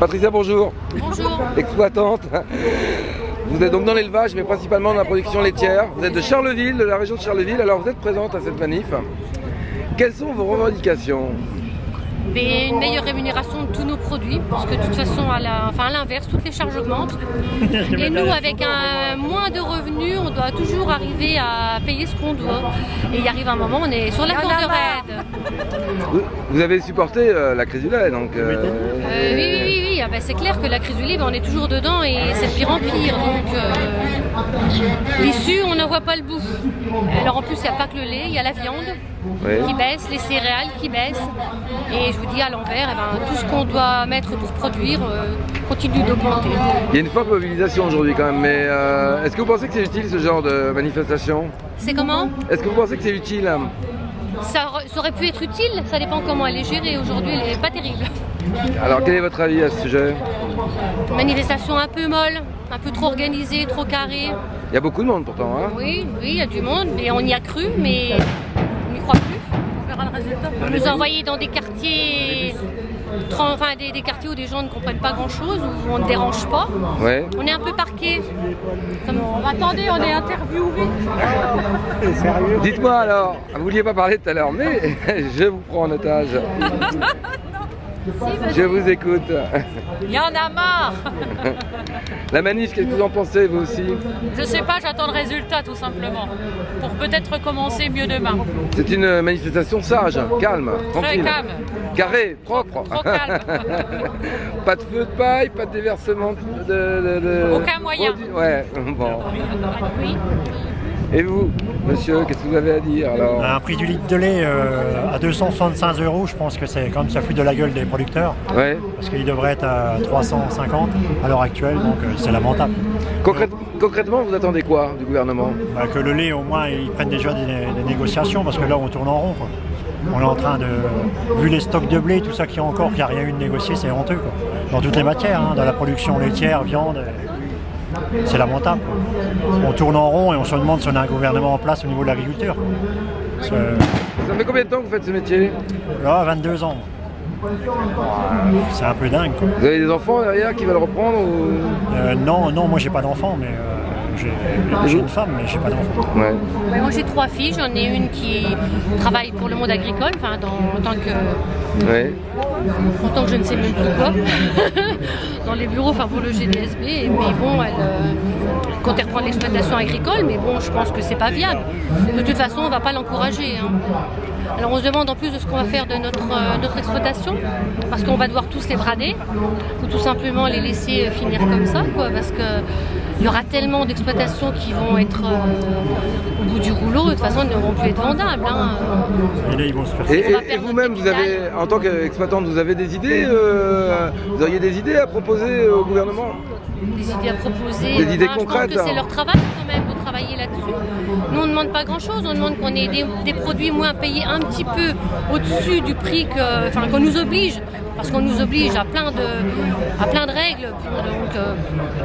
Patricia, bonjour. Bonjour. Exploitante. Vous êtes donc dans l'élevage, mais principalement dans la production laitière. Vous êtes de Charleville, de la région de Charleville, alors vous êtes présente à cette manif. Quelles sont vos revendications ? Mais une meilleure rémunération de tous nos produits, parce que de toute façon, à l'inverse, toutes les charges augmentent. Et nous, avec moins de revenus, on doit toujours arriver à payer ce qu'on doit. Et il arrive un moment, on est sur la corde raide. Vous avez supporté la crise du lait, donc... Oui. Ah ben, c'est clair que la crise du lait, on est toujours dedans et c'est de pire en pire. Donc, l'issue, on n'en voit pas le bout. Alors en plus, il n'y a pas que le lait, il y a la viande qui baisse, les céréales qui baissent. Et je vous dis à l'envers, tout ce qu'on doit mettre pour produire continue d'augmenter. Il y a une forte mobilisation aujourd'hui quand même, mais est-ce que vous pensez que c'est utile ce genre de manifestation ? C'est comment ? Est-ce que vous pensez que c'est utile ? Ça aurait pu être utile, ça dépend comment elle est gérée. Aujourd'hui, elle n'est pas terrible. Alors quel est votre avis à ce sujet ? Manifestation un peu molle, un peu trop organisée, trop carrée. Il y a beaucoup de monde pourtant, hein ? Oui, il y a du monde, mais on y a cru, mais on n'y croit plus. On verra le résultat. On nous a envoyés dans des quartiers, des quartiers où des gens ne comprennent pas grand-chose, où on ne dérange pas. Ouais. On est un peu parqués. Attendez, on est interviewé. Dites-moi alors, vous vouliez pas parler tout à l'heure, mais je vous prends en otage. Je vous écoute. Il y en a marre. La manif, qu'est-ce que vous en pensez, vous aussi ? Je sais pas, j'attends le résultat tout simplement. Pour peut-être recommencer mieux demain. C'est une manifestation sage, calme, tranquille. Très calme. Carré, propre. Trop calme. Pas de feu de paille, pas de déversement de... Aucun moyen. Ouais, bon. Oui. Et vous, monsieur, qu'est-ce que vous avez à dire alors ? Un prix du litre de lait à 265 €, je pense que c'est quand même ça fout de la gueule des producteurs. Ouais. Parce qu'il devrait être à 350 à l'heure actuelle, donc c'est lamentable. Concrètement, vous attendez quoi du gouvernement ? Que le lait, au moins, ils prennent déjà des négociations, parce que là, on tourne en rond, quoi. On est en train de... Vu les stocks de blé, tout ça qu'il y a encore, qu'il n'y a rien eu de négocié, c'est honteux, quoi. Dans toutes les matières, dans la production laitière, viande... C'est lamentable. On tourne en rond et on se demande si on a un gouvernement en place au niveau de l'agriculture. Ça fait combien de temps que vous faites ce métier ? Là, 22 ans. C'est un peu dingue, quoi. Vous avez des enfants derrière qui veulent reprendre ou... Non, moi j'ai pas d'enfant, mais j'ai une femme, mais j'ai pas d'enfant. Ouais. Ouais, moi j'ai 3 filles, j'en ai une qui travaille pour le monde agricole, en tant que je ne sais même plus quoi, dans les bureaux, pour le GDSB, mais bon, elle compte reprendre l'exploitation agricole, mais bon, je pense que c'est pas viable. De toute façon, on va pas l'encourager. Alors on se demande en plus de ce qu'on va faire de notre exploitation, parce qu'on va devoir tous les brader, ou tout simplement les laisser finir comme ça, quoi, parce qu'il y aura tellement d'exploitations qui vont être au bout du rouleau, de toute façon elles ne vont plus être vendables. Et là, ils vont se faire... Et vous-même, vous avez, en tant qu'exploitante, vous avez des idées vous auriez des idées à proposer au gouvernement ? Des idées à proposer, des idées concrètes. Je pense que c'est leur travail quand même de travailler là-dessus. Nous on ne demande pas grand-chose, on demande qu'on ait des produits moins payés un petit peu au-dessus du prix qu'on nous oblige, parce qu'on nous oblige à plein de règles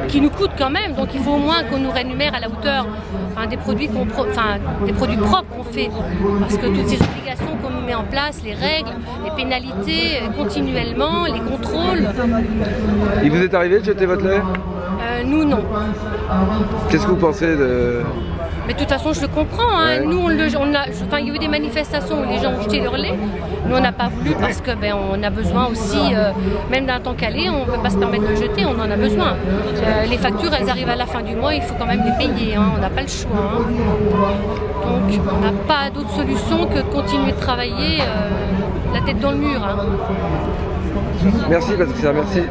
qui nous coûtent quand même, donc il faut au moins qu'on nous rémunère à la hauteur des produits propres qu'on fait, parce que toutes ces obligations qu'on nous met en place, les règles, les pénalités continuellement, les contrôles. Il vous est arrivé de jeter votre lait ? Nous non. Qu'est-ce que vous pensez de... Mais de toute façon, je le comprends. Ouais. Nous, il y a eu des manifestations où les gens ont jeté leur lait. Nous, on n'a pas voulu parce que on a besoin aussi, même d'un temps calé, on ne peut pas se permettre de le jeter, on en a besoin. Les factures, elles arrivent à la fin du mois, il faut quand même les payer. On n'a pas le choix. Donc, on n'a pas d'autre solution que de continuer de travailler la tête dans le mur. Merci Patricia, merci.